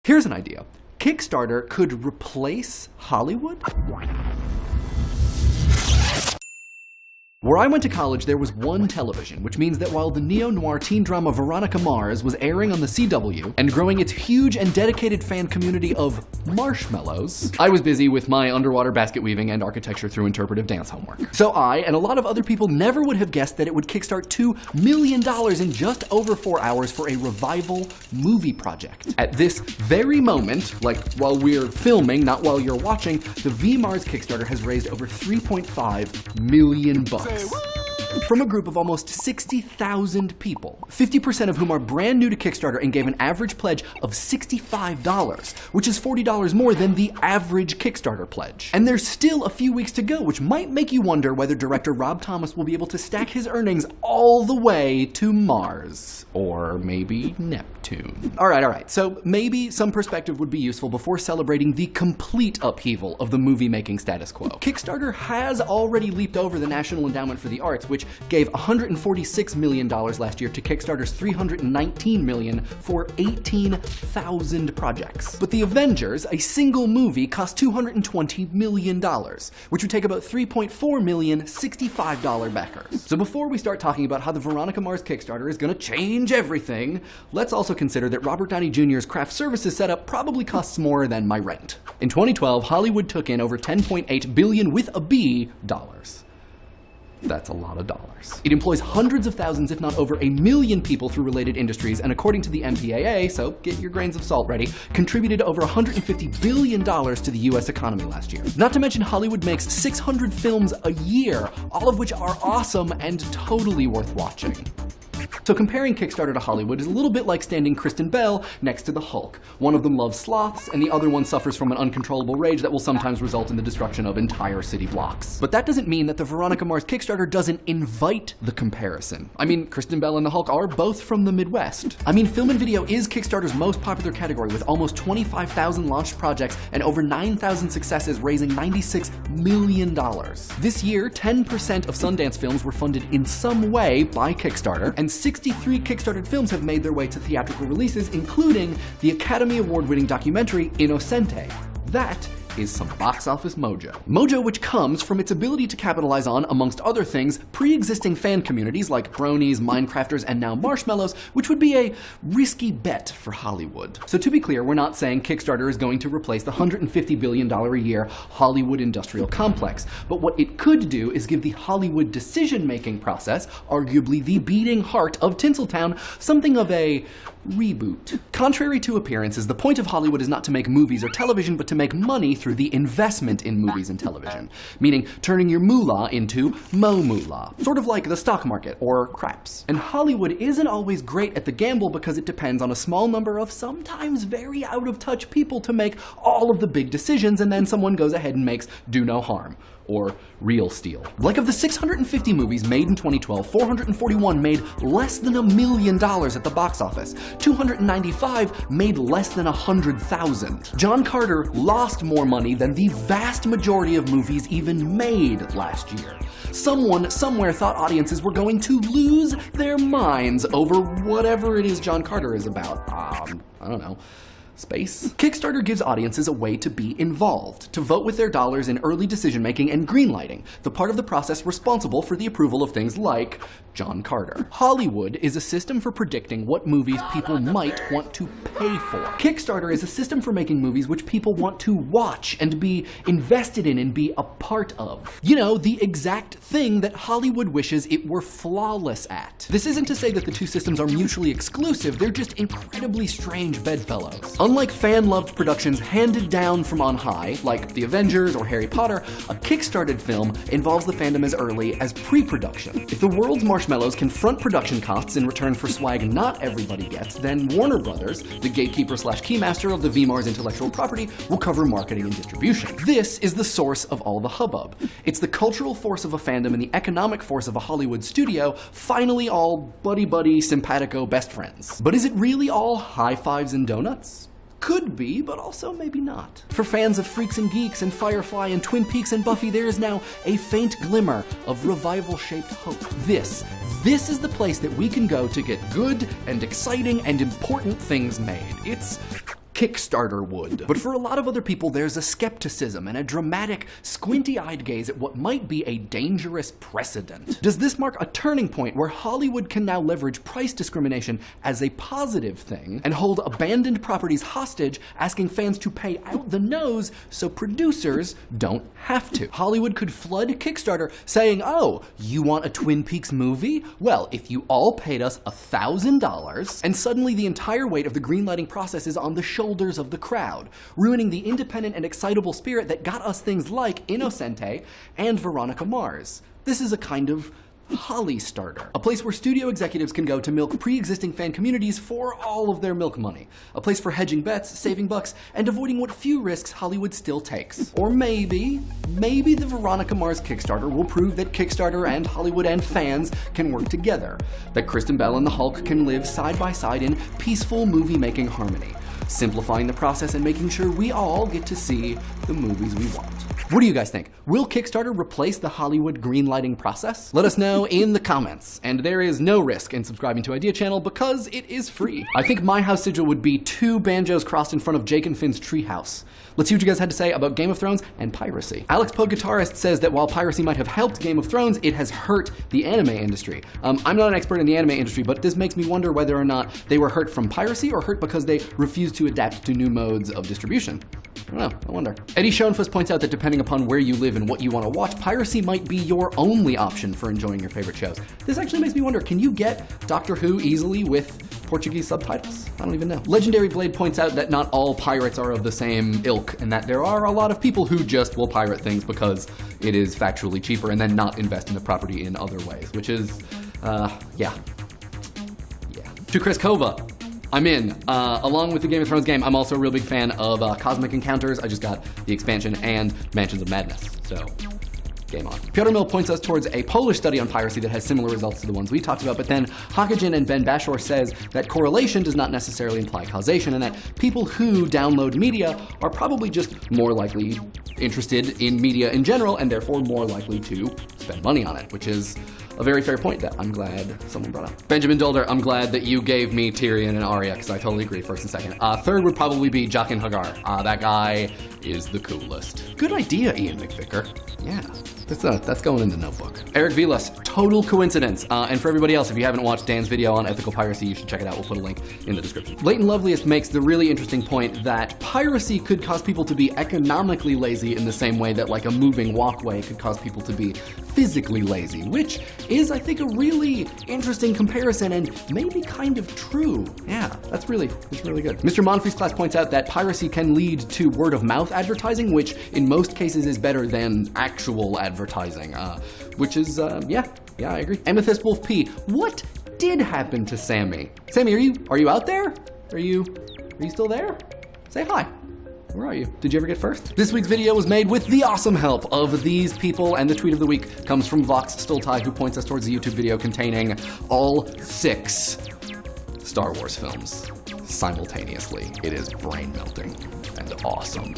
Here's an idea. Kickstarter could replace Hollywood? Where I went to college, there was one television, which means that while the neo-noir teen drama Veronica Mars was airing on the CW and growing its huge and dedicated fan community of marshmallows, I was busy with my underwater basket weaving and architecture through interpretive dance homework. So I, and a lot of other people, never would have guessed that it would kickstart $2 million in just over 4 hours for a revival movie project. At this very moment, like while we're filming, not while you're watching, the V-Mars Kickstarter has raised over $3.5 million. From a group of almost 60,000 people, 50% of whom are brand new to Kickstarter and gave an average pledge of $65, which is $40 more than the average Kickstarter pledge. And there's still a few weeks to go, which might make you wonder whether director Rob Thomas will be able to stack his earnings all the way to Mars. Or maybe Neptune. All right, so maybe some perspective would be useful before celebrating the complete upheaval of the movie-making status quo. Kickstarter has already leaped over the National Endowment for the Arts, which gave $146 million last year to Kickstarter's $319 million for 18,000 projects. But The Avengers, a single movie, cost $220 million, which would take about 3.4 million $65 backers. So before we start talking about how the Veronica Mars Kickstarter is going to change everything, let's also consider that Robert Downey Jr.'s craft services setup probably costs more than my rent. In 2012, Hollywood took in over $10.8 billion with a B dollars. That's a lot of dollars. It employs hundreds of thousands, if not over 1 million people through related industries, and according to the MPAA, so get your grains of salt ready, contributed over $150 billion to the US economy last year. Not to mention Hollywood makes 600 films a year, all of which are awesome and totally worth watching. So comparing Kickstarter to Hollywood is a little bit like standing Kristen Bell next to the Hulk. One of them loves sloths, and the other one suffers from an uncontrollable rage that will sometimes result in the destruction of entire city blocks. But that doesn't mean that the Veronica Mars Kickstarter doesn't invite the comparison. I mean, Kristen Bell and the Hulk are both from the Midwest. I mean, film and video is Kickstarter's most popular category, with almost 25,000 launched projects and over 9,000 successes, raising $96 million. This year, 10% of Sundance films were funded in some way by Kickstarter, and 63 Kickstarted films have made their way to theatrical releases, including the Academy Award-winning documentary Innocente. That is some box office mojo. Mojo which comes from its ability to capitalize on, amongst other things, pre-existing fan communities like Bronies, Minecrafters, and now Marshmallows, which would be a risky bet for Hollywood. So to be clear, we're not saying Kickstarter is going to replace the $150 billion a year Hollywood industrial complex, but what it could do is give the Hollywood decision-making process, arguably the beating heart of Tinseltown, something of a reboot. Contrary to appearances, the point of Hollywood is not to make movies or television, but to make money through the investment in movies and television, meaning turning your moolah into mo-moolah, sort of like the stock market or craps. And Hollywood isn't always great at the gamble because it depends on a small number of sometimes very out-of-touch people to make all of the big decisions, and then someone goes ahead and makes do no harm, or real steal. Like of the 650 movies made in 2012, 441 made less than $1 million at the box office. 295 made less than 100,000. John Carter lost more money than the vast majority of movies even made last year. Someone somewhere thought audiences were going to lose their minds over whatever it is John Carter is about. I don't know. Space? Kickstarter gives audiences a way to be involved, to vote with their dollars in early decision-making and greenlighting, the part of the process responsible for the approval of things like John Carter. Hollywood is a system for predicting what movies people might want to pay for. Kickstarter is a system for making movies which people want to watch and be invested in and be a part of. You know, the exact thing that Hollywood wishes it were flawless at. This isn't to say that the two systems are mutually exclusive, they're just incredibly strange bedfellows. Unlike fan-loved productions handed down from on high, like The Avengers or Harry Potter, a Kickstarted film involves the fandom as early as pre-production. If the world's marshmallows can front production costs in return for swag not everybody gets, then Warner Brothers, the gatekeeper/keymaster of the V-Mars intellectual property, will cover marketing and distribution. This is the source of all the hubbub. It's the cultural force of a fandom and the economic force of a Hollywood studio, finally all buddy-buddy, simpatico best friends. But is it really all high fives and donuts? Could be, but also maybe not. For fans of Freaks and Geeks and Firefly and Twin Peaks and Buffy, there is now a faint glimmer of revival-shaped hope. This is the place that we can go to get good and exciting and important things made. It's Kickstarter would. But for a lot of other people, there's a skepticism and a dramatic, squinty-eyed gaze at what might be a dangerous precedent. Does this mark a turning point where Hollywood can now leverage price discrimination as a positive thing and hold abandoned properties hostage, asking fans to pay out the nose so producers don't have to? Hollywood could flood Kickstarter saying, oh, you want a Twin Peaks movie? Well, if you all paid us $1,000, and suddenly the entire weight of the greenlighting process is on the shoulders of the crowd, ruining the independent and excitable spirit that got us things like Innocente and Veronica Mars. This is a kind of Holly starter, a place where studio executives can go to milk pre-existing fan communities for all of their milk money, a place for hedging bets, saving bucks, and avoiding what few risks Hollywood still takes. Or maybe the Veronica Mars Kickstarter will prove that Kickstarter and Hollywood and fans can work together, that Kristen Bell and the Hulk can live side by side in peaceful movie-making harmony, simplifying the process and making sure we all get to see the movies we want. What do you guys think? Will Kickstarter replace the Hollywood greenlighting process? Let us know in the comments. And there is no risk in subscribing to Idea Channel because it is free. I think my house sigil would be 2 banjos crossed in front of Jake and Finn's treehouse. Let's see what you guys had to say about Game of Thrones and piracy. Alex Poe Guitarist says that while piracy might have helped Game of Thrones, it has hurt the anime industry. I'm not an expert in the anime industry, but this makes me wonder whether or not they were hurt from piracy or hurt because they refused to adapt to new modes of distribution. I don't know, I wonder. Eddie Schoenfuss points out that depending upon where you live and what you want to watch, piracy might be your only option for enjoying your favorite shows. This actually makes me wonder, can you get Doctor Who easily with Portuguese subtitles? I don't even know. Legendary Blade points out that not all pirates are of the same ilk, and that there are a lot of people who just will pirate things because it is factually cheaper and then not invest in the property in other ways, which is, yeah. To Chris Kova, I'm in. Along with the Game of Thrones game, I'm also a real big fan of Cosmic Encounters. I just got the expansion and Mansions of Madness, so game on. Piotr Mill points us towards a Polish study on piracy that has similar results to the ones we talked about, but then Hakajin and Ben Bashor says that correlation does not necessarily imply causation, and that people who download media are probably just more likely interested in media in general, and therefore more likely to spend money on it, which is a very fair point that I'm glad someone brought up. Benjamin Dolder, I'm glad that you gave me Tyrion and Arya, because I totally agree, first and second. Third would probably be Jaqen Hagar. That guy is the coolest. Good idea, Ian McVicker. Yeah, that's going in the notebook. Eric Vilas, total coincidence. And for everybody else, if you haven't watched Dan's video on ethical piracy, you should check it out. We'll put a link in the description. Leighton Loveliest makes the really interesting point that piracy could cause people to be economically lazy in the same way that like a moving walkway could cause people to be physically lazy, which is, I think, a really interesting comparison and maybe kind of true. Yeah, it's really good. Mr. Monfree's class points out that piracy can lead to word-of-mouth advertising, which in most cases is better than actual advertising, which is, yeah, I agree. Amethyst Wolf P, what did happen to Sammy? Sammy, are you out there? Are you still there? Say hi. Where are you? Did you ever get first? This week's video was made with the awesome help of these people, and the tweet of the week comes from Vox Stultai, who points us towards a YouTube video containing all 6 Star Wars films simultaneously. It is brain-melting and awesome.